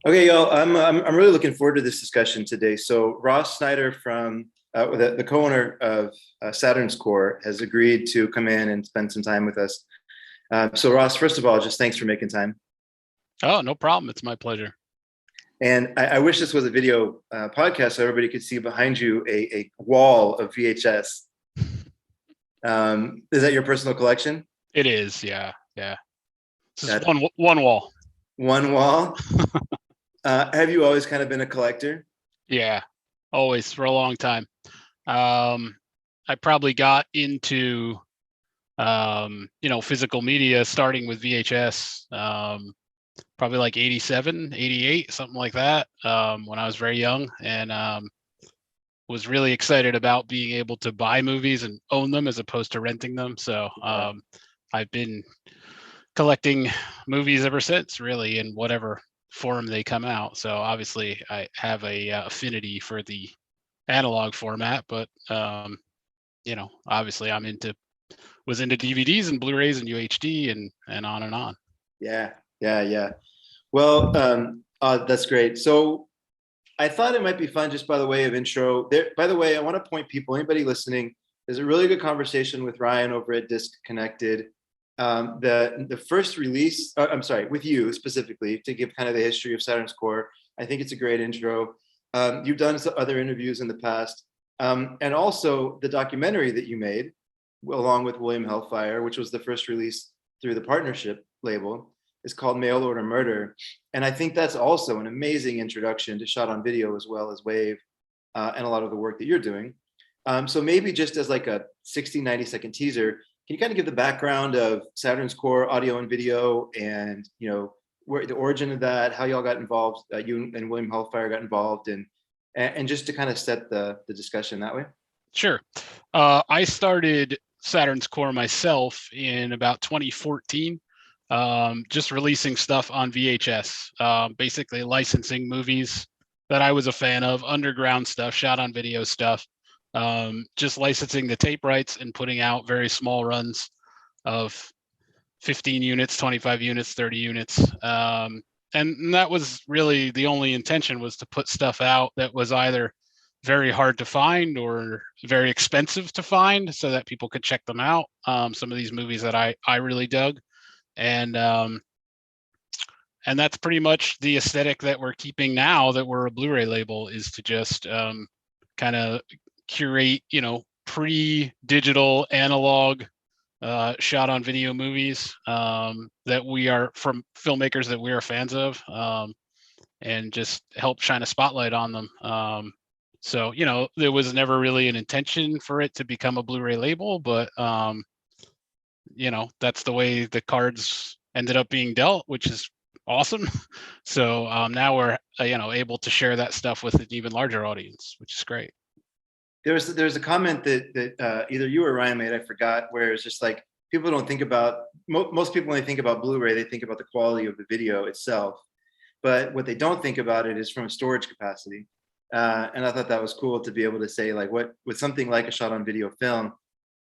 Okay, y'all. I'm really looking forward to this discussion today. So Ross Snyder from the co-owner of Saturn's Core has agreed to come in and spend some time with us. So Ross, first of all, just thanks for making time. Oh, no problem. It's my pleasure. And I wish this was a video podcast so everybody could see behind you a wall of VHS. Is that your personal collection? It is, yeah, yeah. This is That one wall. one wall. Have you always kind of been a collector? Yeah, always for a long time. I probably got into physical media starting with VHS, probably like 87, 88, something like that, when I was very young, and was really excited about being able to buy movies and own them as opposed to renting them. So I've been collecting movies ever since, really, in whatever form they come out. So obviously I have a affinity for the analog format, but obviously was into DVDs and Blu-rays and UHD and on and on. Yeah, yeah. Well, that's great. So I thought it might be fun just by the way of intro. By the way, I want to point people, anybody listening, there's a really good conversation with Ryan over at Disconnected. The first release, I'm sorry, with you specifically to give kind of the history of Saturn's Core. I think it's a great intro. You've done some other interviews in the past, and also the documentary that you made along with William Hellfire, which was the first release through the partnership label, is called Mail Order Murder. And I think that's also an amazing introduction to shot on video as well as Wave and a lot of the work that you're doing. So maybe just as like a 60, 90-second teaser, can you kind of give the background of Saturn's Core audio and video and, where the origin of that, how y'all got involved, you and William Hellfire got involved, and just to kind of set the discussion that way? Sure. I started Saturn's Core myself in about 2014, just releasing stuff on VHS, basically licensing movies that I was a fan of, underground stuff, shot on video stuff, just licensing the tape rights and putting out very small runs of 15 units, 25 units, 30 units. And that was really the only intention, was to put stuff out that was either very hard to find or very expensive to find so that people could check them out. Some of these movies that I really dug. And that's pretty much the aesthetic that we're keeping now that we're a Blu-ray label, is to just kind of curate, pre-digital analog shot on video movies that we are from filmmakers that we are fans of, and just help shine a spotlight on them. So, there was never really an intention for it to become a Blu-ray label, but that's the way the cards ended up being dealt, which is awesome. So now we're able to share that stuff with an even larger audience, which is great. There's a comment that either you or Ryan made, I forgot, where it's just like people don't think about, most people when they think about Blu-ray, they think about the quality of the video itself, but what they don't think about it is from a storage capacity. And I thought that was cool to be able to say, like, what with something like a shot on video film,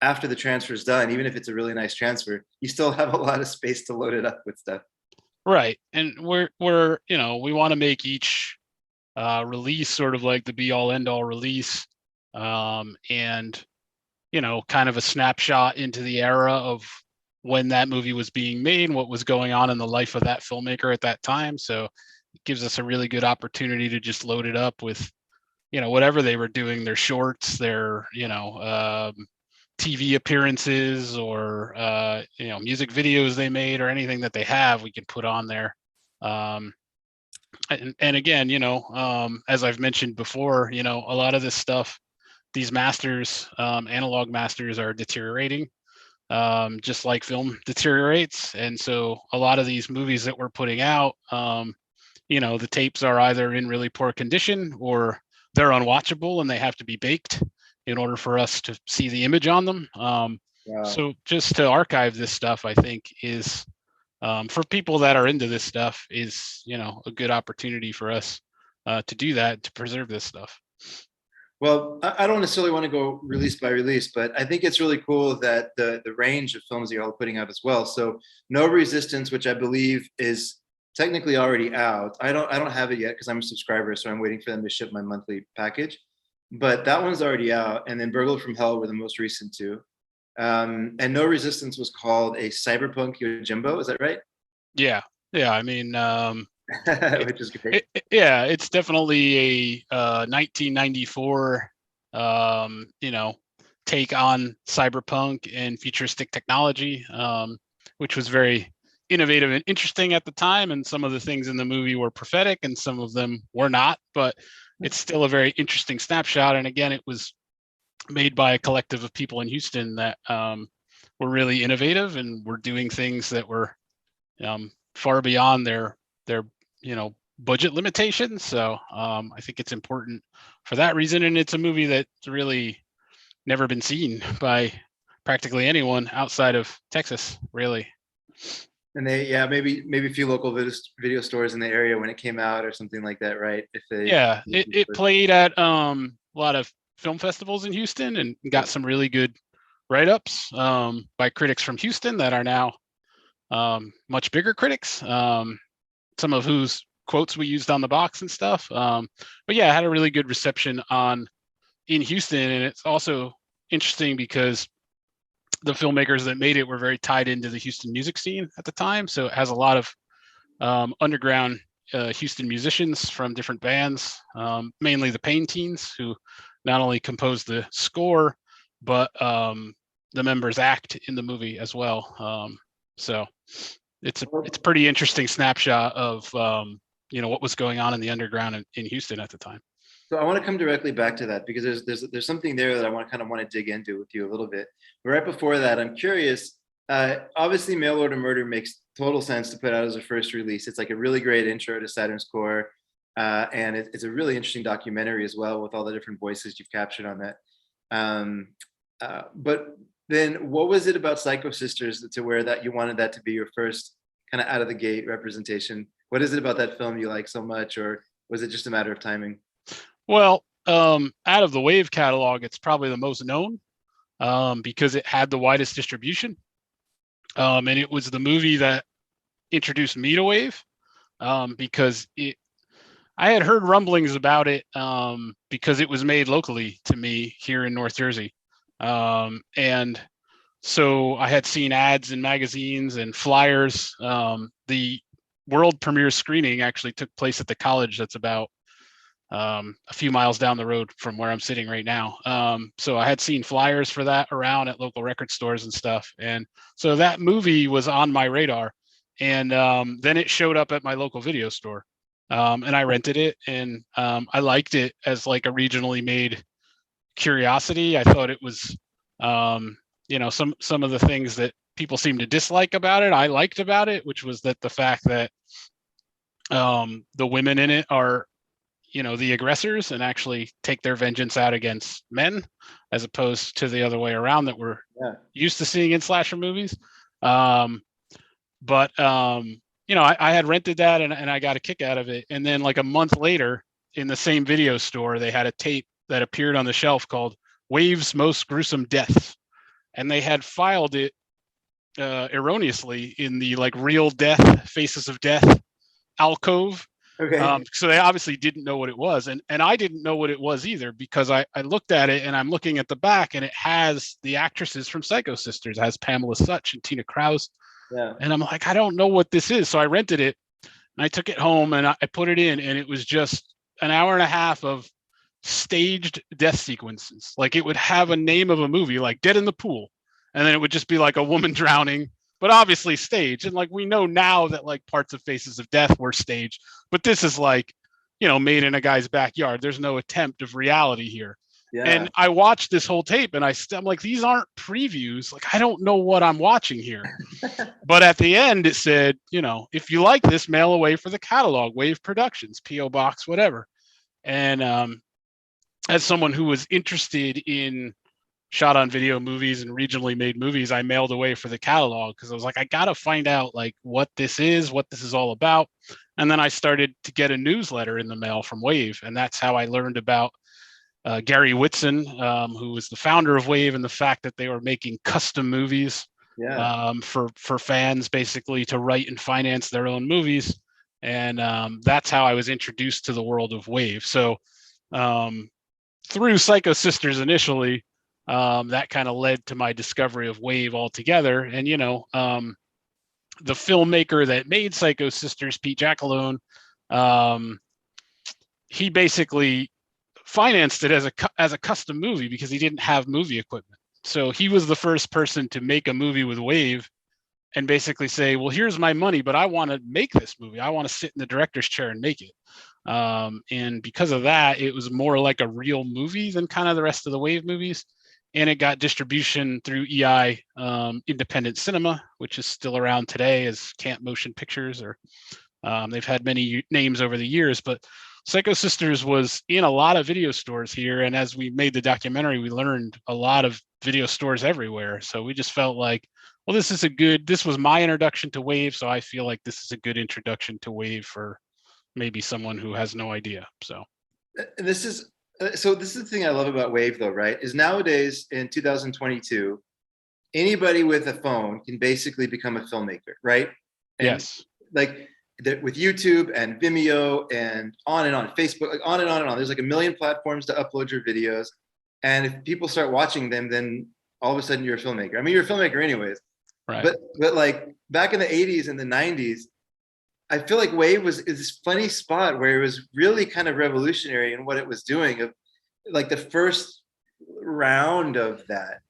after the transfer is done, even if it's a really nice transfer, you still have a lot of space to load it up with stuff. Right. And we're we want to make each release sort of like the be all end all release, and kind of a snapshot into the era of when that movie was being made, what was going on in the life of that filmmaker at that time. So it gives us a really good opportunity to just load it up with whatever they were doing, their shorts, their TV appearances, or music videos they made, or anything that they have, we can put on there. And again, as I've mentioned before, a lot of this stuff, these masters, analog masters, are deteriorating, just like film deteriorates. And so a lot of these movies that we're putting out, the tapes are either in really poor condition or they're unwatchable and they have to be baked in order for us to see the image on them. Wow. So just to archive this stuff, I think is, for people that are into this stuff, is, a good opportunity for us to do that, to preserve this stuff. Well, I don't necessarily want to go release by release, but I think it's really cool that the range of films that you're all putting out as well. So No Resistance, which I believe is technically already out. I don't have it yet because I'm a subscriber, so I'm waiting for them to ship my monthly package. But that one's already out, and then Burglar from Hell were the most recent two. And No Resistance was called a cyberpunk Yojimbo. Is that right? Yeah, yeah. I mean, it, Which is great. yeah, it's definitely a 1994, take on cyberpunk and futuristic technology, which was very innovative and interesting at the time. And some of the things in the movie were prophetic, and some of them were not. But it's still a very interesting snapshot. And again, it was made by a collective of people in Houston that were really innovative and were doing things that were far beyond their budget limitations. So I think it's important for that reason, and it's a movie that's really never been seen by practically anyone outside of Texas, really. And yeah, maybe a few local video stores in the area when it came out or something like that, right? If they Yeah, it played at a lot of film festivals in Houston and got some really good write-ups by critics from Houston that are now much bigger critics, some of whose quotes we used on the box and stuff. But yeah, it had a really good reception in Houston, and it's also interesting because the filmmakers that made it were very tied into the Houston music scene at the time. So it has a lot of underground Houston musicians from different bands, mainly the Pain Teens, who not only composed the score, but the members act in the movie as well. So it's a pretty interesting snapshot of what was going on in the underground in Houston at the time. So I want to come directly back to that because there's something there that I want to dig into with you a little bit. But right before that, I'm curious. Obviously, Mail Order Murder makes total sense to put out as a first release. It's like a really great intro to Saturn's core, and it's a really interesting documentary as well with all the different voices you've captured on that. But then, what was it about Psycho Sisters to where that you wanted that to be your first kind of out of the gate representation? What is it about that film you like so much, or was it just a matter of timing? Well, out of the Wave catalog, it's probably the most known because it had the widest distribution. And it was the movie that introduced me to Wave because I had heard rumblings about it because it was made locally to me here in North Jersey. And so I had seen ads in magazines and flyers. The world premiere screening actually took place at the college that's about a few miles down the road from where I'm sitting right now. So I had seen flyers for that around at local record stores and stuff. And so that movie was on my radar. And then it showed up at my local video store. And I rented it, and I liked it as like a regionally made curiosity. I thought it was, some of the things that people seem to dislike about it, I liked about it, which was that the fact that the women in it are the aggressors and actually take their vengeance out against men, as opposed to the other way around that we're used to seeing in slasher movies. But I had rented that and I got a kick out of it. And then like a month later, in the same video store, they had a tape that appeared on the shelf called Wave's Most Gruesome Deaths. And they had filed it erroneously in the like Real Death, Faces of Death alcove. Okay. So they obviously didn't know what it was. And I didn't know what it was either, because I looked at it and I'm looking at the back and it has the actresses from Psycho Sisters. It has Pamela Sutch and Tina Krause. Yeah. And I'm like, I don't know what this is. So I rented it and I took it home and I put it in, and it was just an hour and a half of staged death sequences. Like it would have a name of a movie like Dead in the Pool. And then it would just be like a woman drowning, but obviously staged. And like we know now that like parts of Faces of Death were staged, but this is like, made in a guy's backyard. There's no attempt of reality here. Yeah. And I watched this whole tape and I'm like, these aren't previews. Like, I don't know what I'm watching here. But at the end it said, if you like this, mail away for the catalog, Wave Productions, P.O. Box, whatever. And as someone who was interested in shot on video movies and regionally made movies, I mailed away for the catalog because I was like, I got to find out like what this is all about. And then I started to get a newsletter in the mail from Wave. And that's how I learned about Gary Whitson, who was the founder of Wave, and the fact that they were making custom movies for fans, basically to write and finance their own movies. and that's how I was introduced to the world of Wave. So um, through Psycho Sisters initially, that kind of led to my discovery of Wave altogether. And the filmmaker that made Psycho Sisters, Pete Jackalone, um, he basically financed it as a custom movie because he didn't have movie equipment. So he was the first person to make a movie with Wave and basically say, well, here's my money, but I want to make this movie. I want to sit in the director's chair and make it. And because of that, it was more like a real movie than kind of the rest of the Wave movies. And it got distribution through EI, Independent Cinema, which is still around today as Camp Motion Pictures, or they've had many names over the years. But Psycho Sisters was in a lot of video stores here. And as we made the documentary, we learned a lot of video stores everywhere. So we just felt like, well, this was my introduction to Wave. So I feel like this is a good introduction to Wave for maybe someone who has no idea. So This is the thing I love about Wave, though, right? Is nowadays in 2022, anybody with a phone can basically become a filmmaker, right? And yes, like with YouTube and Vimeo and on, Facebook, like on and on and on. There's like a million platforms to upload your videos, and if people start watching them, then all of a sudden you're a filmmaker. I mean, you're a filmmaker anyways. right. But like back in the 80s and the 90s, I feel like Wave was this funny spot where it was really kind of revolutionary in what it was doing. Of like the first round of that,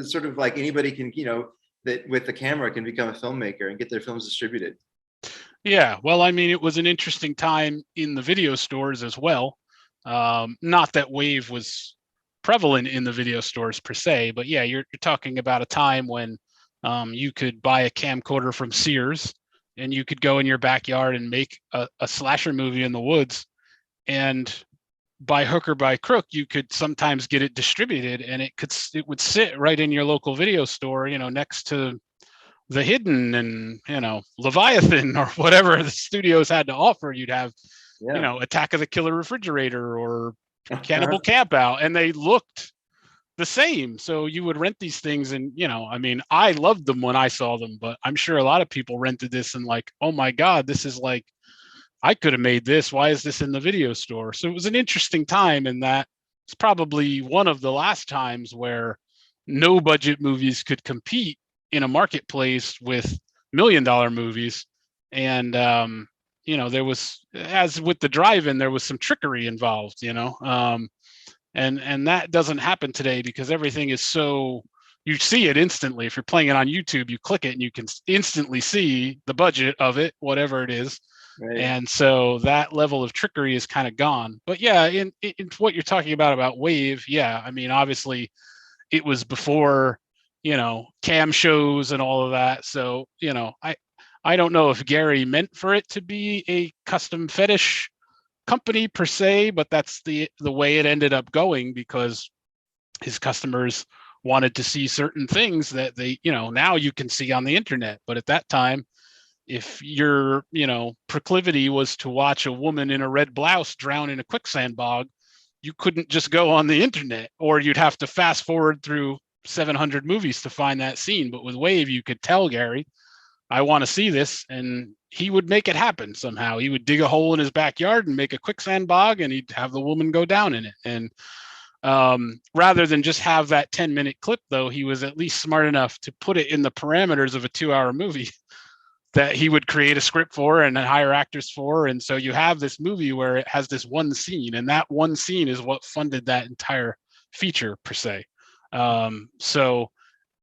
sort of like anybody can, that with the camera can become a filmmaker and get their films distributed. Yeah, well, I mean, it was an interesting time in the video stores as well. Not that Wave was prevalent in the video stores per se, but yeah, you're talking about a time when you could buy a camcorder from Sears and you could go in your backyard and make a slasher movie in the woods. And by hook or by crook, you could sometimes get it distributed, and it would sit right in your local video store, next to The Hidden and Leviathan or whatever the studios had to offer. You'd have Yeah. Attack of the Killer Refrigerator or Cannibal Campout, and they looked the same. So you would rent these things, and I mean, I loved them when I saw them, but I'm sure a lot of people rented this and like, oh my god, this is like, I could have made this. Why is this in the video store? So it was an interesting time, and that it's probably one of the last times where no budget movies could compete in a marketplace with $1 million movies. And there was, as with the drive-in, there was some trickery involved, and that doesn't happen today because everything is so, you see it instantly. If you're playing it on YouTube, you click it and you can instantly see the budget of it, whatever it is. Right. And so that level of trickery is kind of gone. But yeah, in what you're talking about Wave, yeah, I mean, obviously it was before, cam shows and all of that. So, I don't know if Gary meant for it to be a custom fetish company per se, but that's the way it ended up going because his customers wanted to see certain things that they, now you can see on the internet. But at that time, if your, proclivity was to watch a woman in a red blouse drown in a quicksand bog, you couldn't just go on the internet, or you'd have to fast forward through 700 movies to find that scene. But with Wave, you could tell Gary, I want to see this, and he would make it happen somehow. He would dig a hole in his backyard and make a quicksand bog, and he'd have the woman go down in it. And rather than just have that 10-minute clip, though, he was at least smart enough to put it in the parameters of a 2-hour movie that he would create a script for and hire actors for. And so you have this movie where it has this one scene, and that one scene is what funded that entire feature per se. So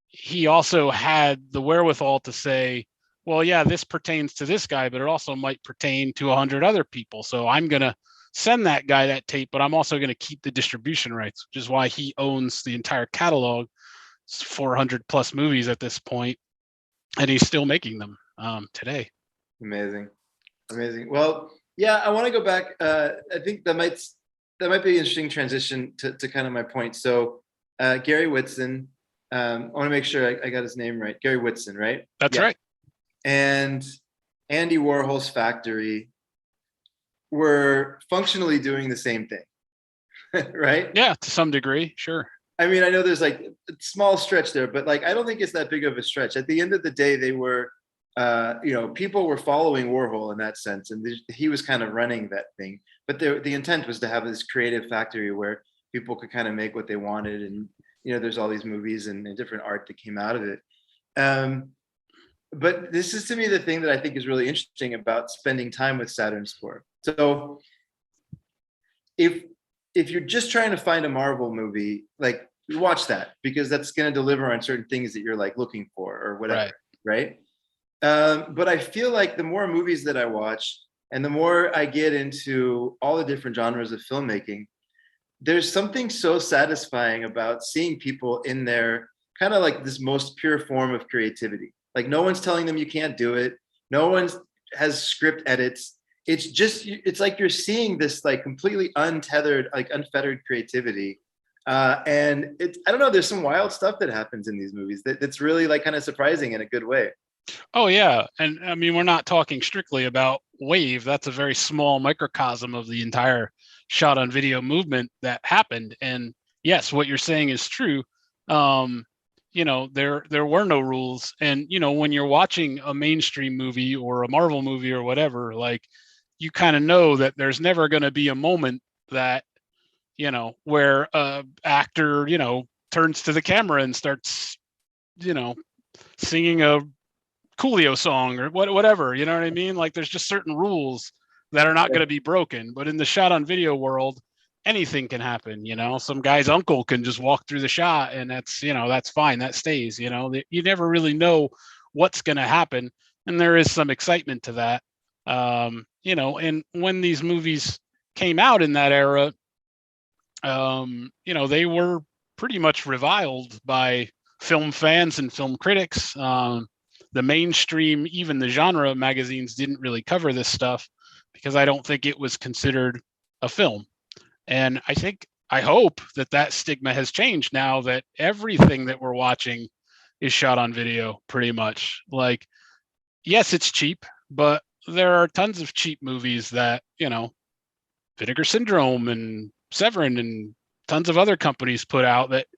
he also had the wherewithal to say, well, yeah, this pertains to this guy, but it also might pertain to 100 other people. So I'm going to send that guy that tape, but I'm also going to keep the distribution rights, which is why he owns the entire catalog. It's 400 plus movies at this point, and he's still making them today. Amazing. Well, yeah, I want to go back. I think that might be an interesting transition to kind of my point. So Gary Whitson, I want to make sure I got his name right. Gary Whitson, right? That's right. And Andy Warhol's factory were functionally doing the same thing, right? Yeah, to some degree, sure. I mean, I know there's like a small stretch there, but like I don't think it's that big of a stretch. At the end of the day, they were people were following Warhol in that sense, and he was kind of running that thing. But the intent was to have this creative factory where people could kind of make what they wanted, and there's all these movies and different art that came out of it. But this is to me the thing that I think is really interesting about spending time with Saturn's core. So if you're just trying to find a Marvel movie, like watch that because that's going to deliver on certain things that you're like looking for or whatever, right? But I feel like the more movies that I watch and the more I get into all the different genres of filmmaking, there's something so satisfying about seeing people in their kind of like this most pure form of creativity. Like no one's telling them you can't do it. No one has script edits. It's like you're seeing this like completely untethered, like unfettered creativity. And I don't know, there's some wild stuff that happens in these movies that's really like kind of surprising in a good way. Oh yeah, and I mean we're not talking strictly about Wave. That's a very small microcosm of the entire shot on video movement that happened. And yes, what you're saying is true. There were no rules, and when you're watching a mainstream movie or a Marvel movie or whatever, like you kind of know that there's never going to be a moment that where a actor turns to the camera and starts singing a Coolio song or whatever, you know what I mean? Like there's just certain rules that are not going to be broken. But in the shot on video world, anything can happen. Some guy's uncle can just walk through the shot and that's fine. That stays, you never really know what's going to happen. And there is some excitement to that. And when these movies came out in that era, they were pretty much reviled by film fans and film critics. The mainstream, even the genre magazines didn't really cover this stuff because I don't think it was considered a film. And I hope that stigma has changed now that everything that we're watching is shot on video pretty much. Like, yes, it's cheap, but there are tons of cheap movies that, Vinegar Syndrome and Severin and tons of other companies put out that,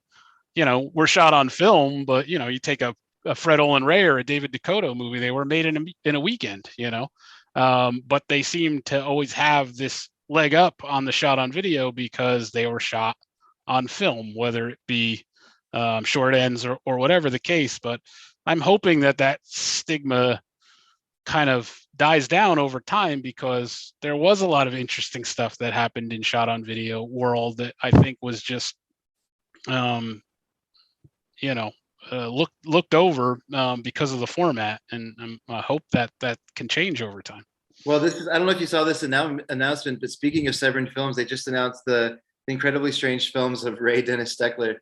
were shot on film, but, you take a Fred Olen Ray or a David Dakota movie, they were made in a weekend, but they seem to always have this leg up on the shot on video because they were shot on film, whether it be short ends or whatever the case. But I'm hoping that stigma kind of dies down over time because there was a lot of interesting stuff that happened in shot on video world that I think was just, looked over because of the format, and I hope that can change over time. Well, I don't know if you saw this announcement, but speaking of Severin Films, they just announced the Incredibly Strange Films of Ray Dennis Steckler.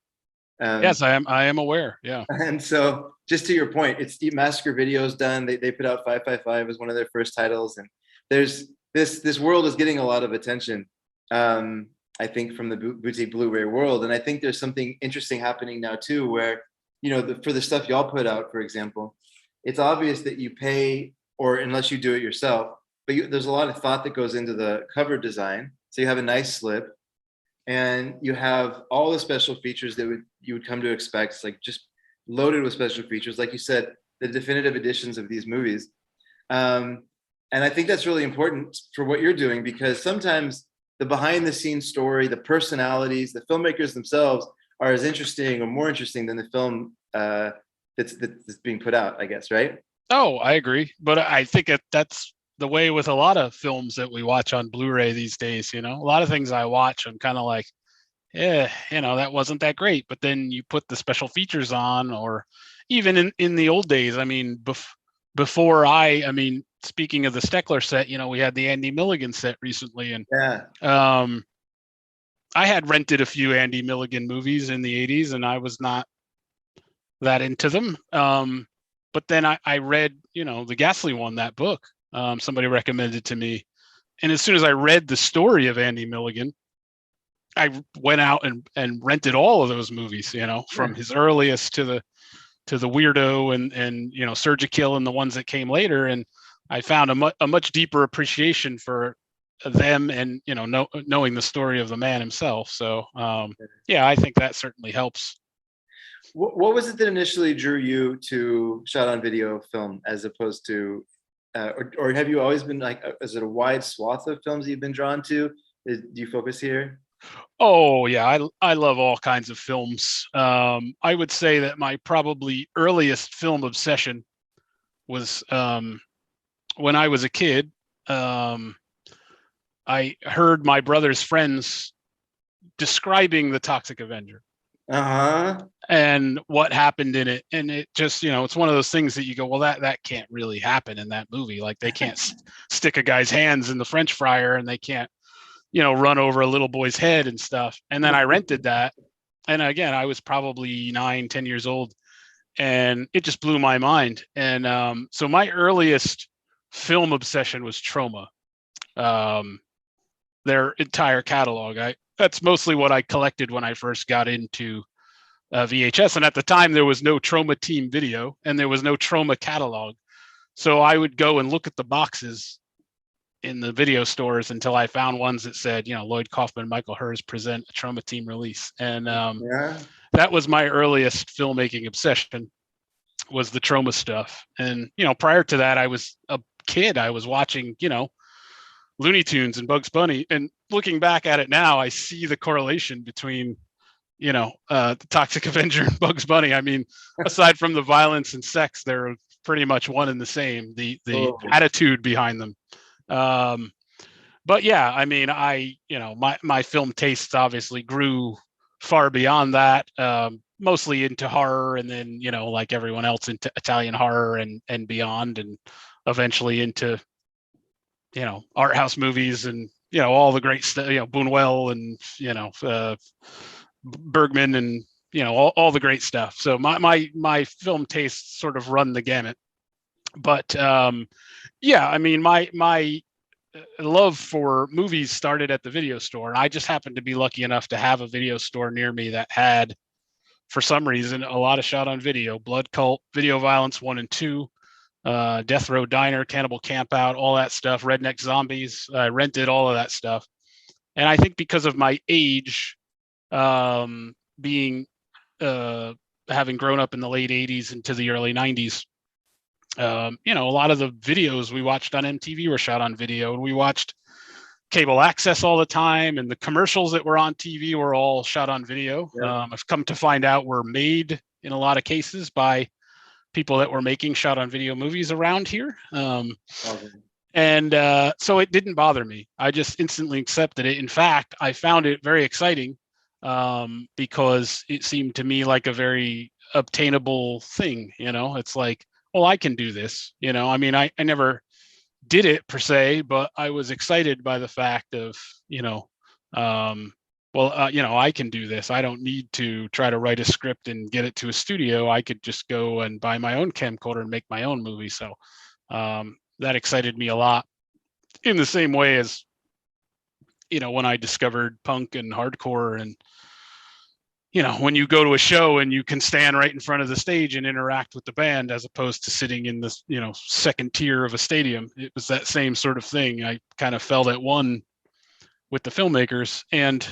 Yes, I am aware. Yeah. And so just to your point, it's Massacre Videos done. They put out 555 as one of their first titles. And there's this world is getting a lot of attention, I think, from the boutique Blu-ray world. And I think there's something interesting happening now too, where, for the stuff y'all put out, for example, it's obvious that you pay, or unless you do it yourself, but there's a lot of thought that goes into the cover design. So you have a nice slip, and you have all the special features that you would come to expect. It's like just loaded with special features, like you said, the definitive editions of these movies. And I think that's really important for what you're doing, because sometimes the behind the scenes story, the personalities, the filmmakers themselves are as interesting or more interesting than the film that's being put out, I guess, right? Oh, I agree. But I think that's the way with a lot of films that we watch on Blu-ray these days. A lot of things I watch, I'm kind of like, that wasn't that great. But then you put the special features on, or even in the old days, I mean, before speaking of the Steckler set, we had the Andy Milligan set recently, and I had rented a few Andy Milligan movies in the 80s, and I was not that into them. But then I read, the Ghastly One, that book. Somebody recommended it to me. And as soon as I read the story of Andy Milligan, I went out and rented all of those movies, from his earliest to the Weirdo and Surgikill and the ones that came later. And I found a much deeper appreciation for them and, knowing the story of the man himself. So, I think that certainly helps. What was it that initially drew you to shot on video film as opposed to, or have you always been like, is it a wide swath of films that you've been drawn to? Do you focus here? Oh yeah, I love all kinds of films. I would say that my probably earliest film obsession was when I was a kid. Um, I heard my brother's friends describing the Toxic Avenger Uh-huh. and what happened in it, and it just, it's one of those things that you go, well, that can't really happen in that movie. Like they can't stick a guy's hands in the French fryer, and they can't, run over a little boy's head and stuff. And then I rented that, and again, I was probably 9, 10 years old, and it just blew my mind. And so my earliest film obsession was Trauma, um, their entire catalog. That's mostly what I collected when I first got into VHS. And at the time, there was no Trauma Team Video, and there was no Trauma catalog. So I would go and look at the boxes in the video stores until I found ones that said, Lloyd Kaufman, Michael Hers present a Trauma Team release. And Yeah. that was my earliest filmmaking obsession, was the Trauma stuff. And, prior to that, I was a kid. I was watching, Looney Tunes and Bugs Bunny. And looking back at it now, I see the correlation between, the Toxic Avenger and Bugs Bunny. I mean, aside from the violence and sex, they're pretty much one and the same. The attitude behind them. But yeah, I mean, my film tastes obviously grew far beyond that. Mostly into horror, and then like everyone else, into Italian horror and beyond, and eventually into art house movies, and all the great stuff, Buñuel, and Bergman, and all the great stuff. So my film tastes sort of run the gamut. But yeah, I mean, my love for movies started at the video store, and I just happened to be lucky enough to have a video store near me that had, for some reason, a lot of shot on video: Blood Cult, Video Violence 1 and 2, Death Row Diner, Cannibal Campout, all that stuff, Redneck Zombies. I rented all of that stuff. And I think because of my age, being having grown up in the late 80s into the early 90s, a lot of the videos we watched on MTV were shot on video, and we watched cable access all the time, and the commercials that were on TV were all shot on video. Yeah. I've come to find out were made in a lot of cases by people that were making shot on video movies around here. And so it didn't bother me. I just instantly accepted it. In fact, I found it very exciting, because it seemed to me like a very obtainable thing. It's like, well, I can do this. I mean, I never did it per se, but I was excited by the fact of, I can do this. I don't need to try to write a script and get it to a studio. I could just go and buy my own camcorder and make my own movie. So that excited me a lot, in the same way as, when I discovered punk and hardcore. And, when you go to a show and you can stand right in front of the stage and interact with the band, as opposed to sitting in this, second tier of a stadium, it was that same sort of thing. I kind of felt at one with the filmmakers. And,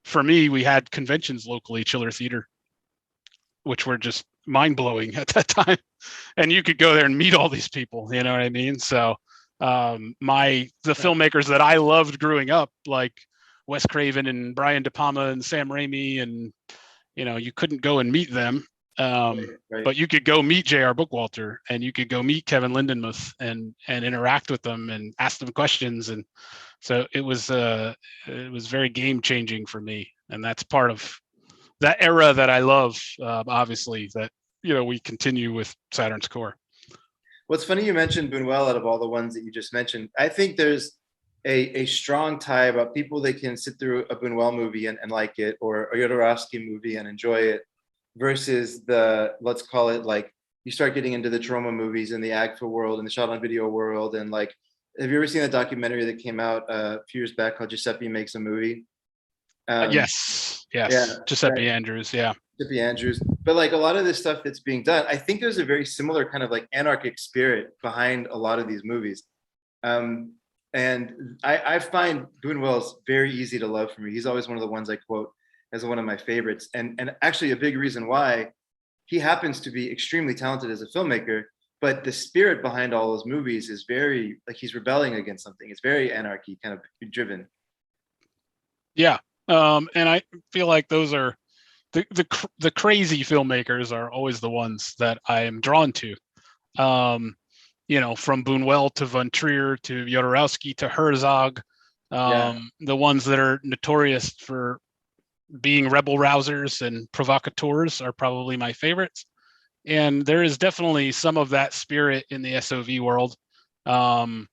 for me, we had conventions locally, Chiller Theater, which were just mind blowing at that time. And you could go there and meet all these people, you know what I mean? So the filmmakers that I loved growing up, like Wes Craven and Brian De Palma and Sam Raimi, and you couldn't go and meet them, Right. but you could go meet J.R. Bookwalter, and you could go meet Kevin Lindenmuth and interact with them and ask them questions. And so it was very game changing for me, and that's part of that era that I love. Obviously, that we continue with Saturn's core. What's funny, you mentioned Buñuel out of all the ones that you just mentioned. I think there's a strong tie about people that can sit through a Buñuel movie and like it, or a Jodorowsky movie and enjoy it, versus the, let's call it, like, you start getting into the Trauma movies and the AGFA world and the shot on video world. And like, have you ever seen that documentary that came out a few years back called Giuseppe Makes a Movie? Yes. Yeah, Giuseppe right. Andrews. Yeah. Giuseppe Andrews. But like a lot of this stuff that's being done, I think there's a very similar kind of like anarchic spirit behind a lot of these movies. And I find Buñuel's very easy to love for me. He's always one of the ones I quote. as one of my favorites, and actually a big reason why. He happens to be extremely talented as a filmmaker, but the spirit behind all those movies is very like he's rebelling against something. It's very anarchy kind of driven. Yeah. And I feel like those are the crazy filmmakers are always the ones that I am drawn to. Um, from Buñuel to Von Trier to Jodorowsky to Herzog, Yeah. the ones that are notorious for being rebel rousers and provocateurs are probably my favorites. And there is definitely some of that spirit in the SOV world, from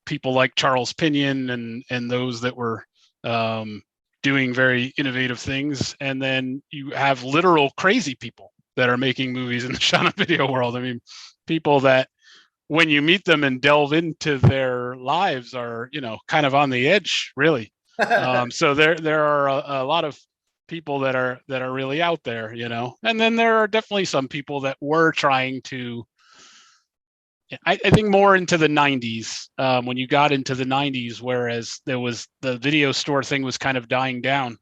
people like Charles Pinion and those that were doing very innovative things. And then you have literal crazy people that are making movies in the shot video world. I mean, people that when you meet them and delve into their lives are kind of on the edge, really. So there are a lot of people that are really out there, and then there are definitely some people that were trying to. I think more into the 90s, when you got into the 90s, whereas there was the video store thing was kind of dying down.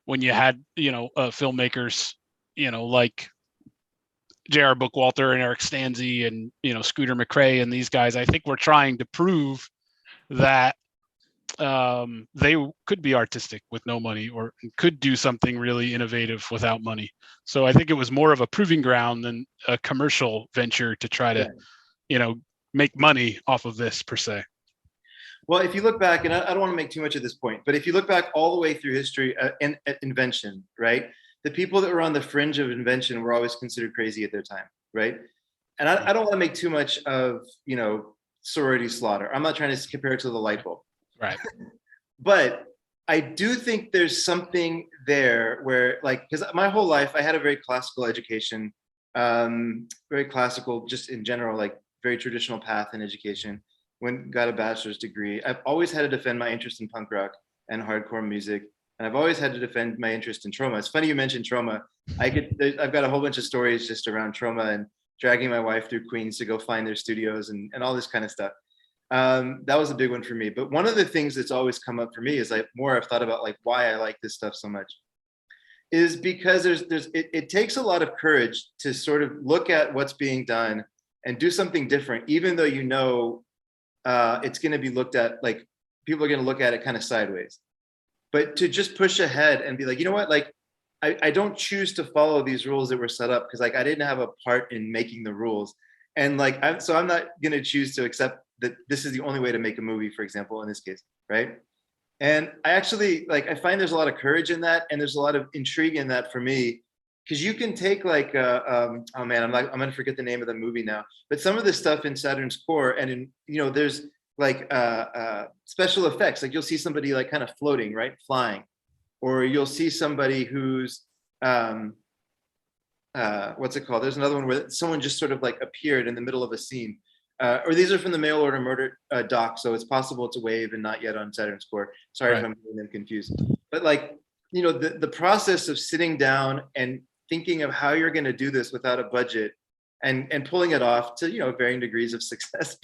When you had filmmakers, like J.R. Bookwalter and Eric Stanze and Scooter McRae and these guys, I think were trying to prove that they could be artistic with no money or could do something really innovative without money. So I think it was more of a proving ground than a commercial venture to try to, make money off of this per se. Well, if you look back, and I don't want to make too much of this point, but if you look back all the way through history and invention, right? The people that were on the fringe of invention were always considered crazy at their time, right? And I don't want to make too much of, sorority slaughter. I'm not trying to compare it to the light bulb. Right. But I do think there's something there where, like, because my whole life I had a very classical education, very classical, just in general, like very traditional path in education. Got a bachelor's degree. I've always had to defend my interest in punk rock and hardcore music, and I've always had to defend my interest in Trauma. It's funny you mentioned Trauma. I've got a whole bunch of stories just around Trauma and dragging my wife through Queens to go find their studios and all this kind of stuff. That was a big one for me. But one of the things that's always come up for me is like more I've thought about like why I like this stuff so much is because it takes a lot of courage to sort of look at what's being done and do something different, even though it's going to be looked at like people are going to look at it kind of sideways. But to just push ahead and be like, you know what, like I don't choose to follow these rules that were set up because like I didn't have a part in making the rules, and like I'm not going to choose to accept that this is the only way to make a movie, for example, in this case, right? And I actually I find there's a lot of courage in that, and there's a lot of intrigue in that for me, because you can take like oh man, I'm going to forget the name of the movie now, but some of the stuff in Saturn's core, and in there's like special effects, like you'll see somebody like kind of floating, right, flying, or you'll see somebody who's what's it called? There's another one where someone just sort of like appeared in the middle of a scene. Or these are from the Mail Order Murder doc, so it's possible it's a wave and not yet on Saturn's core. Sorry Right. if I'm getting them confused. But like, the process of sitting down and thinking of how you're going to do this without a budget and pulling it off to, varying degrees of success,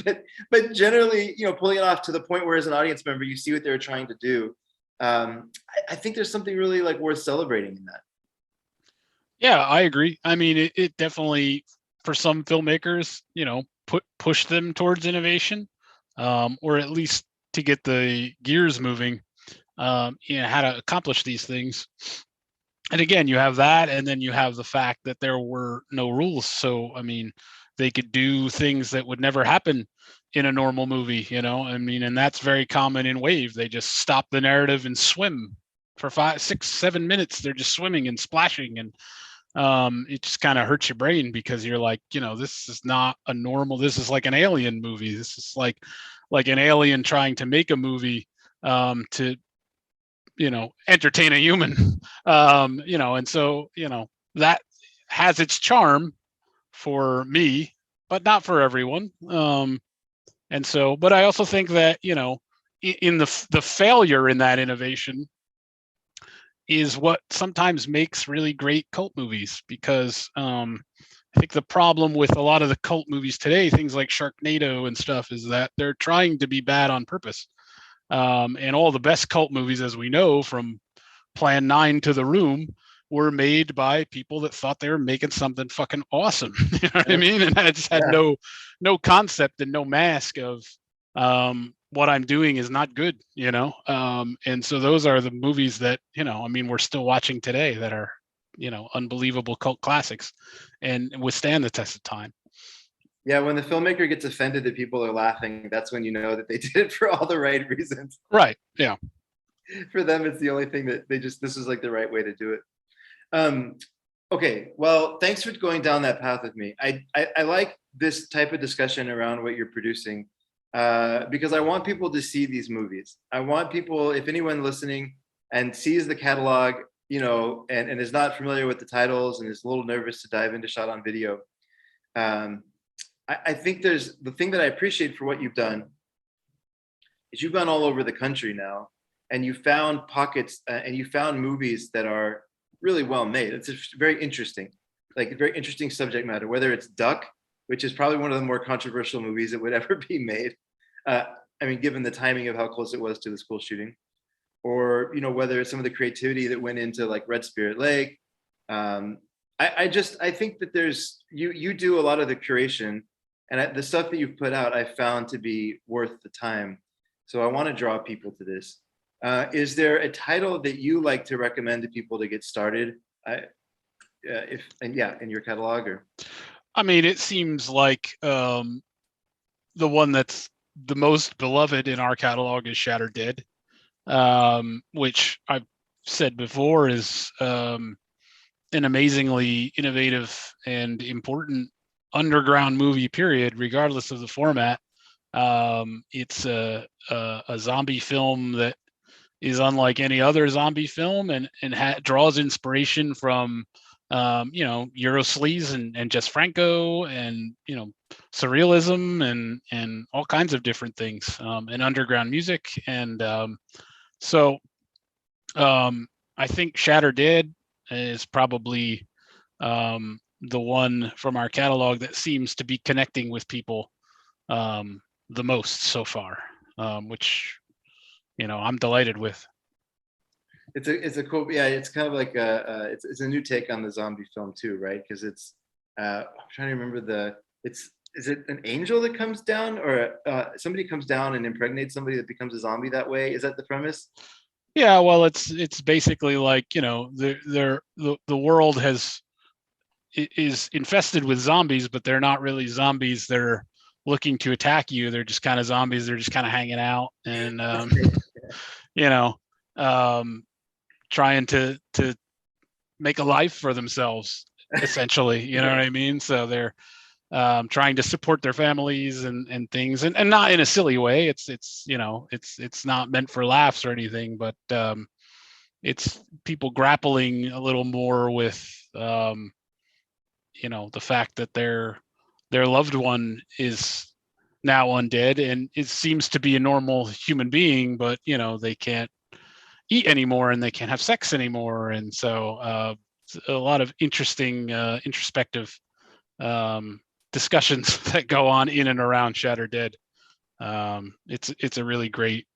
but generally, pulling it off to the point where as an audience member, you see what they're trying to do. I think there's something really like worth celebrating in that. Yeah, I agree. I mean, it definitely, for some filmmakers, push them towards innovation, or at least to get the gears moving, how to accomplish these things. And again, you have that, and then you have the fact that there were no rules. So, I mean, they could do things that would never happen in a normal movie, I mean, and that's very common in Wave. They just stop the narrative and swim for 5, 6, 7 minutes. They're just swimming and splashing, and it just kind of hurts your brain because you're like, this is not a normal. This is like an alien movie. This is like an alien trying to make a movie to entertain a human. And so that has its charm for me, but not for everyone. And so, but I also think that in the failure in that innovation is what sometimes makes really great cult movies, because I think the problem with a lot of the cult movies today, things like Sharknado and stuff, is that they're trying to be bad on purpose. And all the best cult movies, as we know from Plan 9 to The Room were made by people that thought they were making something fucking awesome. You know what I mean? And I just had Yeah. no concept and no mask of what I'm doing is not good, you know? And so those are the movies that, you know, I mean, we're still watching today that are, you know, unbelievable cult classics and withstand the test of time. Yeah, when the filmmaker gets offended that people are laughing, that's when you know that they did it for all the right reasons. Right. Yeah. For them, it's the only thing that this is like the right way to do it. Um, okay, well, thanks for going down that path with me. I like this type of discussion around what you're producing because I want people to see these movies. I want people, if anyone listening and sees the catalog, you know, and is not familiar with the titles and is a little nervous to dive into shot on video, um, I think there's the thing that I appreciate for what you've done is you've gone all over the country now and you found pockets and you found movies that are really well made. It's very interesting, like a very interesting subject matter, whether it's Duck, which is probably one of the more controversial movies that would ever be made. Uh, I mean, given the timing of how close it was to the school shooting, or, you know, whether it's some of the creativity that went into like Red Spirit Lake. Um, I think that you do a lot of the curation and the stuff that you've put out, I found to be worth the time. So I want to draw people to this. Is there a title that you like to recommend to people to get started? If and yeah, in your catalog or? I mean, it seems like the one that's the most beloved in our catalog is Shattered Dead, which I've said before is an amazingly innovative and important underground movie. Period, regardless of the format. It's a zombie film that is unlike any other zombie film and draws inspiration from you know, Eurosleaze and Jess Franco and, you know, surrealism and all kinds of different things, and underground music. And so I think Shatter Dead is probably the one from our catalog that seems to be connecting with people the most so far, which, you know, I'm delighted with. It's a cool, yeah, it's kind of like it's a new take on the zombie film too, right? Because it's I'm trying to remember is it an angel that comes down or somebody comes down and impregnates somebody that becomes a zombie that way? Is that the premise? Yeah, well, it's basically like, you know, the world is infested with zombies, but they're not really zombies. They're looking to attack you. They're just kind of zombies. They're just kind of hanging out and you know, um, trying to make a life for themselves, essentially. You know what I mean? So they're trying to support their families and things, and not in a silly way. It's you know, it's not meant for laughs or anything, but it's people grappling a little more with you know, the fact that their loved one is now undead and it seems to be a normal human being, but you know, they can't eat anymore and they can't have sex anymore. And so a lot of interesting introspective discussions that go on in and around Shattered Dead. It's a really great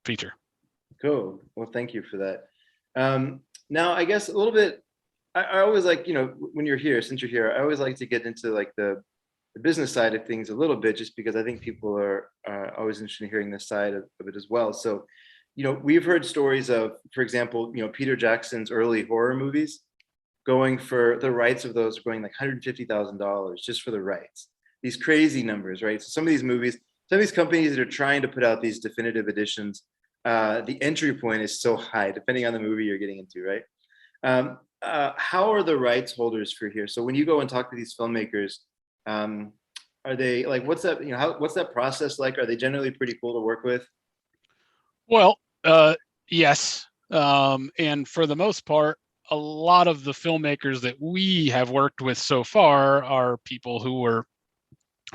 feature. Cool. Well, thank you for that. Now, I guess a little bit. I always like, you know, when you're here, since you're here, I always like to get into like the business side of things a little bit, just because I think people are always interested in hearing this side of it as well. So, you know, we've heard stories of, for example, you know, Peter Jackson's early horror movies going for the rights of those going like $150,000 just for the rights. These crazy numbers, right? So some of these movies, some of these companies that are trying to put out these definitive editions, the entry point is so high, depending on the movie you're getting into, right? How are the rights holders for here? So when you go and talk to these filmmakers, are they like, what's that, you know, what's that process like? Are they generally pretty cool to work with? Well, yes. And for the most part, a lot of the filmmakers that we have worked with so far are people who were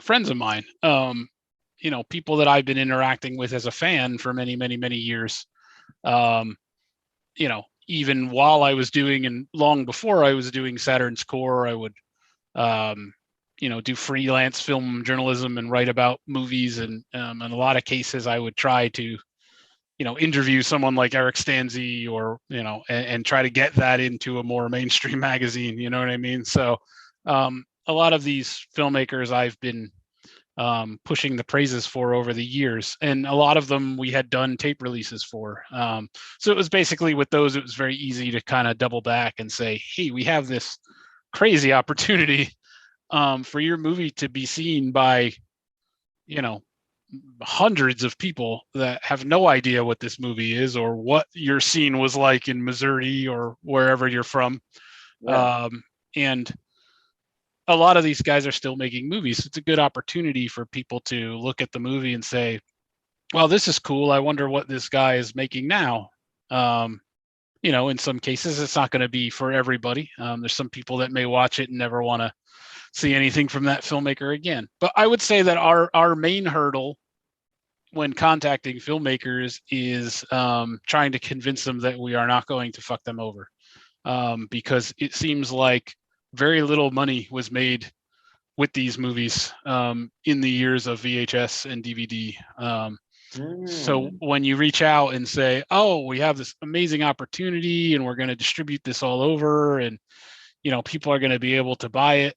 friends of mine. You know, people that I've been interacting with as a fan for many, many, many years. You know, even while I was doing and long before I was doing Saturn's Core, I would, you know, do freelance film journalism and write about movies. And in a lot of cases, I would try to, interview someone like Eric Stanzi, or and try to get that into a more mainstream magazine. You know what I mean? So a lot of these filmmakers I've been pushing the praises for over the years, and a lot of them we had done tape releases for. So it was basically with those, it was very easy to kind of double back and say, hey, we have this crazy opportunity for your movie to be seen by hundreds of people that have no idea what this movie is or what your scene was like in Missouri or wherever you're from. Yeah. And a lot of these guys are still making movies. It's a good opportunity for people to look at the movie and say, well, this is cool. I wonder what this guy is making now. In some cases, it's not going to be for everybody. There's some people that may watch it and never want to see anything from that filmmaker again. But I would say that our main hurdle when contacting filmmakers is trying to convince them that we are not going to fuck them over, because it seems like very little money was made with these movies in the years of VHS and DVD. So when you reach out and say, oh, we have this amazing opportunity and we're going to distribute this all over, and people are going to be able to buy it,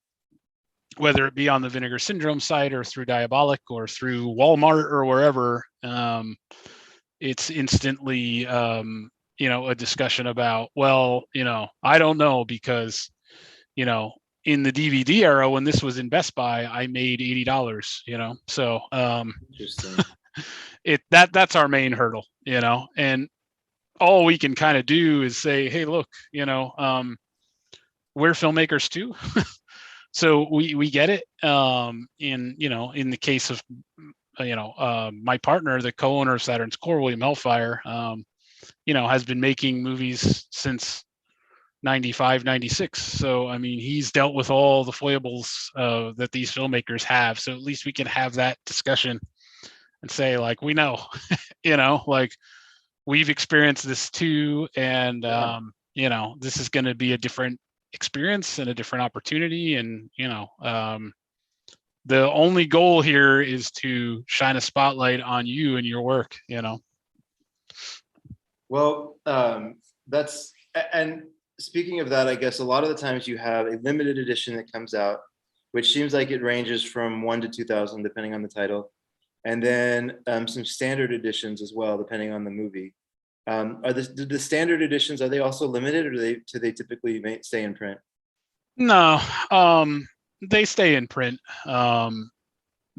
whether it be on the Vinegar Syndrome site or through Diabolic or through Walmart or wherever, it's instantly, a discussion about, well, I don't know, because, in the DVD era, when this was in Best Buy, I made $80, so Interesting. that's our main hurdle, and all we can kind of do is say, hey, look, we're filmmakers too. So we get it. In the case of my partner, the co-owner of Saturn's Core, William Hellfire, has been making movies since 95, 96. So I mean, he's dealt with all the foibles that these filmmakers have. So at least we can have that discussion and say, like, we know, like, we've experienced this too, and this is going to be a different experience and a different opportunity, and the only goal here is to shine a spotlight on you and your work. Well, that's and speaking of that, I guess a lot of the times you have a limited edition that comes out, which seems like it ranges from 1 to 2,000 depending on the title, and then some standard editions as well depending on the movie. Are the standard editions, are they also limited, or do they typically stay in print? No, they stay in print,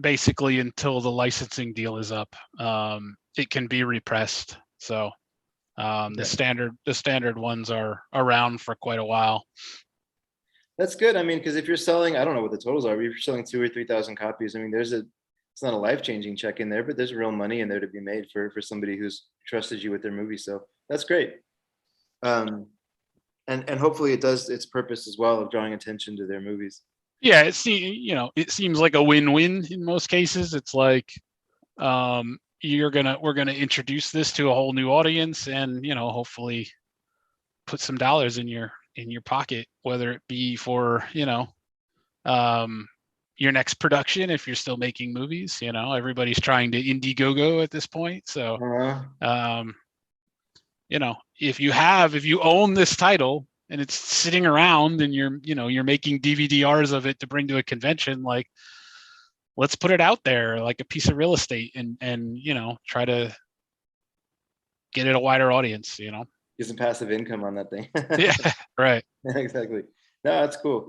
basically until the licensing deal is up. It can be repressed. So the standard ones are around for quite a while. That's good. I mean, because if you're selling, I don't know what the totals are, but if you're selling 2,000 or 3,000 copies, I mean, it's not a life-changing check in there, but there's real money in there to be made for somebody who's trusted you with their movie. So that's great. And hopefully it does its purpose as well of drawing attention to their movies. Yeah, it seems like a win-win in most cases. It's like, we're gonna introduce this to a whole new audience, and hopefully put some dollars in your pocket, whether it be for your next production, if you're still making movies. Everybody's trying to Indiegogo at this point. So if you own this title and it's sitting around and you're making DVDRs of it to bring to a convention, like, let's put it out there like a piece of real estate, and try to get it a wider audience. Get some passive income on that thing. Yeah, right. Exactly. No, that's cool.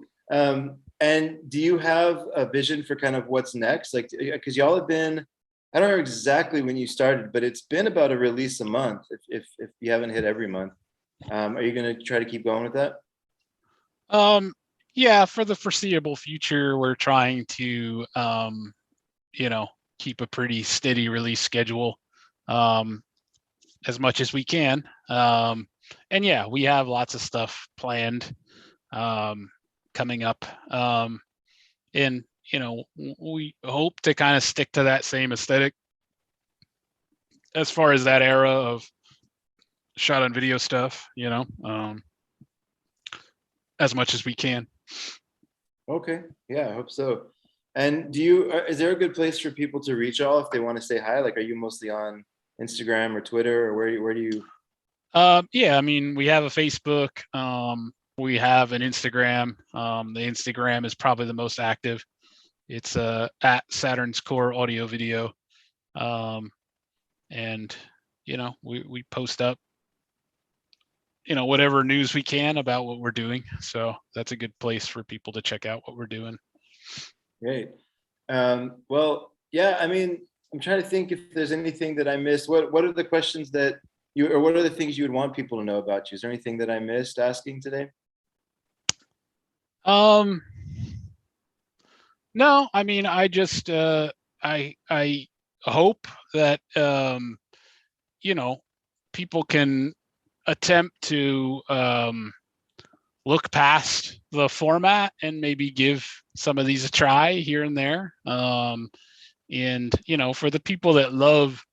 And do you have a vision for kind of what's next? Like, because y'all have been, I don't know exactly when you started, but it's been about a release a month, if you haven't hit every month. Are you going to try to keep going with that? Yeah, for the foreseeable future, we're trying to keep a pretty steady release schedule, as much as we can. And yeah, we have lots of stuff planned coming up. And we hope to kind of stick to that same aesthetic as far as that era of shot on video stuff, as much as we can. Okay. Yeah, I hope so. And is there a good place for people to reach y'all if they want to say hi? Like, are you mostly on Instagram or Twitter, or where do you? Yeah, I mean, we have a Facebook. We have an Instagram. The Instagram is probably the most active. It's at Saturn's Core Audio Video. Um, and we post up whatever news we can about what we're doing. So that's a good place for people to check out what we're doing. Great. Well, yeah, I mean, I'm trying to think if there's anything that I missed. What are the questions that you, or what are the things you would want people to know about you? Is there anything that I missed asking today? Um, no, I mean, I just I hope that people can attempt to look past the format and maybe give some of these a try here and there. And for the people that love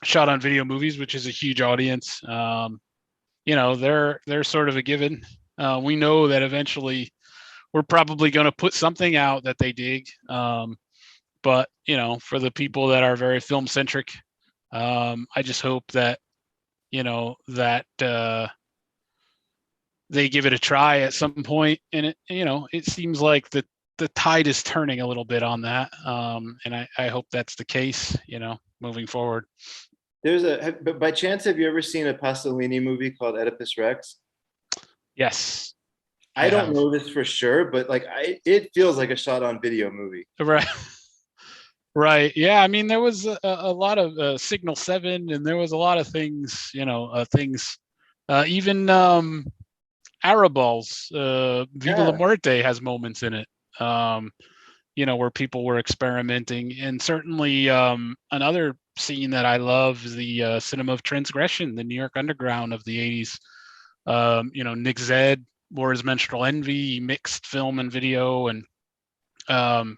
shot on video movies, which is a huge audience, they're sort of a given. We know that eventually we're probably going to put something out that they dig. But for the people that are very film centric, I just hope that that they give it a try at some point. And it seems like the tide is turning a little bit on that. And I hope that's the case, moving forward. But by chance, have you ever seen a Pasolini movie called Oedipus Rex? Yes, I I don't have. know this for sure, but like it feels like a shot on video movie. Right. Right. Yeah. I mean, there was a lot of Signal 7, and there was a lot of things, even Arabals, Viva la Yeah, Muerte has moments in it, where people were experimenting. And certainly another scene that I love is the cinema of transgression, the New York Underground of the 80s. Nick Zedd wore his menstrual envy, he mixed film and video, and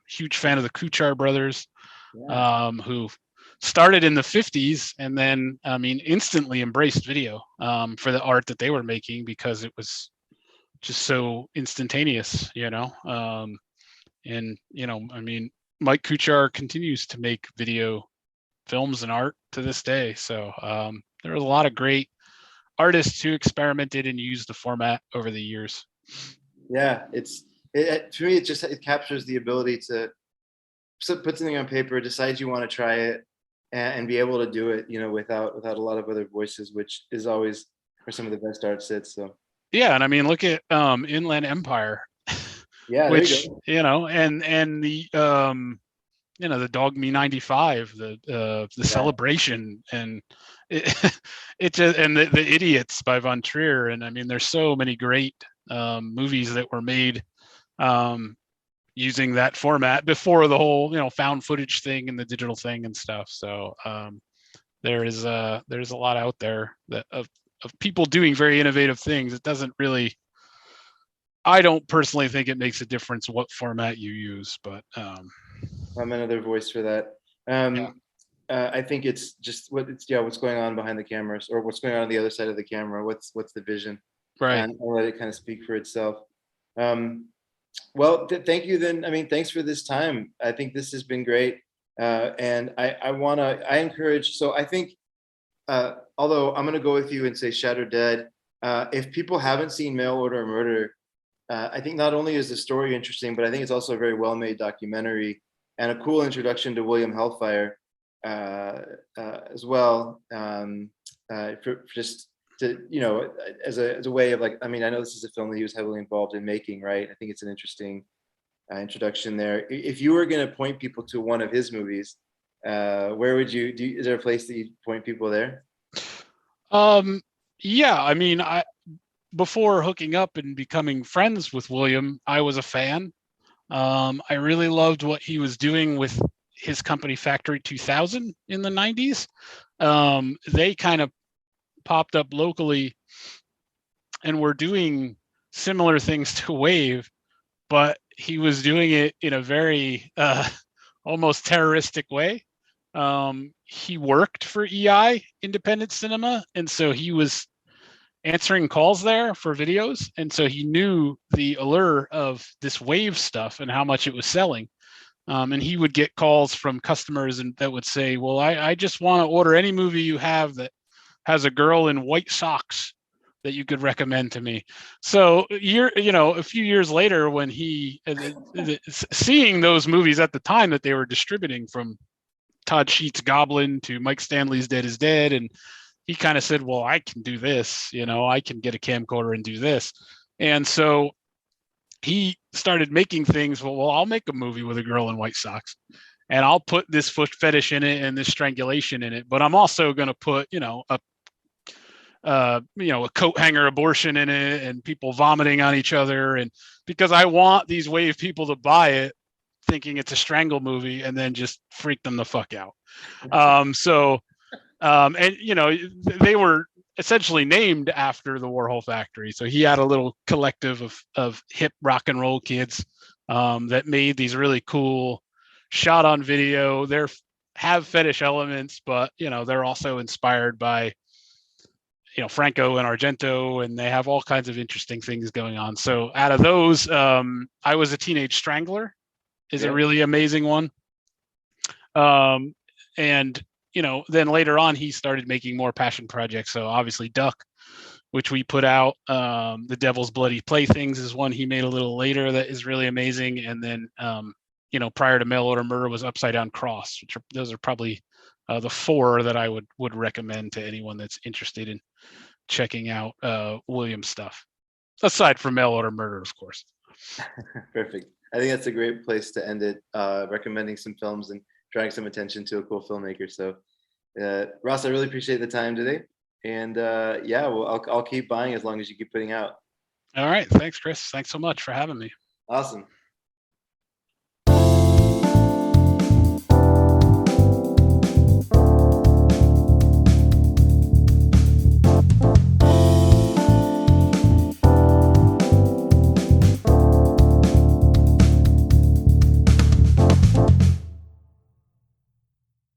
huge fan of the Kuchar brothers, yeah. who started in the 50s and then, I mean, instantly embraced video for the art that they were making because it was just so instantaneous, and, I mean, Mike Kuchar continues to make video films and art to this day. So there was a lot of great artists who experimented and used the format over the years. Yeah, to me, it captures the ability to put something on paper, decide you want to try it, and be able to do it, without a lot of other voices, which is always where some of the best art sits. So Yeah, and I mean, look at Inland Empire, yeah, there you which go. and the the Dog Me 95, the Yeah, Celebration, and it, it just, and the Idiots by Von Trier. And I mean, there's so many great movies that were made using that format before the whole found footage thing and the digital thing and stuff. So there's a lot out there that of people doing very innovative things. It doesn't really, I don't personally think it makes a difference what format you use, but I'm another voice for that. yeah, I think it's just what's going on behind the cameras, or what's going on the other side of the camera. What's the vision, right. and I'll let it kind of speak for itself. Um, well, thank you. Then, I mean, thanks for this time. I think this has been great, and I encourage. So I think, although I'm going to go with you and say Shatter Dead. If people haven't seen Mail Order Murder, I think not only is the story interesting, but I think it's also a very well-made documentary and a cool introduction to William Hellfire as well. For just to, as a way of, like, I mean, I know this is a film that he was heavily involved in making, right? I think it's an interesting introduction there. If you were going to point people to one of his movies, where would is there a place that you point people there? Yeah, I mean, before hooking up and becoming friends with William, I was a fan. I really loved what he was doing with his company Factory 2000 in the 90s. They kind of popped up locally and were doing similar things to Wave, but he was doing it in a very almost terroristic way. He worked for EI, Independent Cinema, and so he was answering calls there for videos, and so he knew the allure of this Wave stuff and how much it was selling. And he would get calls from customers and that would say, well, I just want to order any movie you have that has a girl in white socks that you could recommend to me. So a few years later, when he seeing those movies at the time that they were distributing, from Todd Sheets' Goblin to Mike Stanley's Dead is Dead, and he kind of said, well, I can do this, I can get a camcorder and do this. And so he started making things. Well, I'll make a movie with a girl in white socks, and I'll put this foot fetish in it and this strangulation in it, but I'm also going to put, a coat hanger abortion in it and people vomiting on each other, and because I want these wave people to buy it thinking it's a strangle movie and then just freak them the fuck out. They were essentially named after the Warhol factory. So he had a little collective of hip rock and roll kids that made these really cool shot on video. They're have fetish elements, but they're also inspired by Franco and Argento, and they have all kinds of interesting things going on. So out of those, I Was a Teenage Strangler is a really amazing one. And then later on, he started making more passion projects. So obviously Duck, which we put out, The Devil's Bloody Playthings is one he made a little later that is really amazing. And then, prior to Mail Order Murder was Upside Down Cross, those are probably the four that I would recommend to anyone that's interested in checking out Williams stuff, aside from Mail Order Murder, of course. Perfect. I think that's a great place to end it, recommending some films and drawing some attention to a cool filmmaker. So Ross, I really appreciate the time today, and I'll keep buying as long as you keep putting out. All right, thanks, Chris. Thanks so much for having me. Awesome.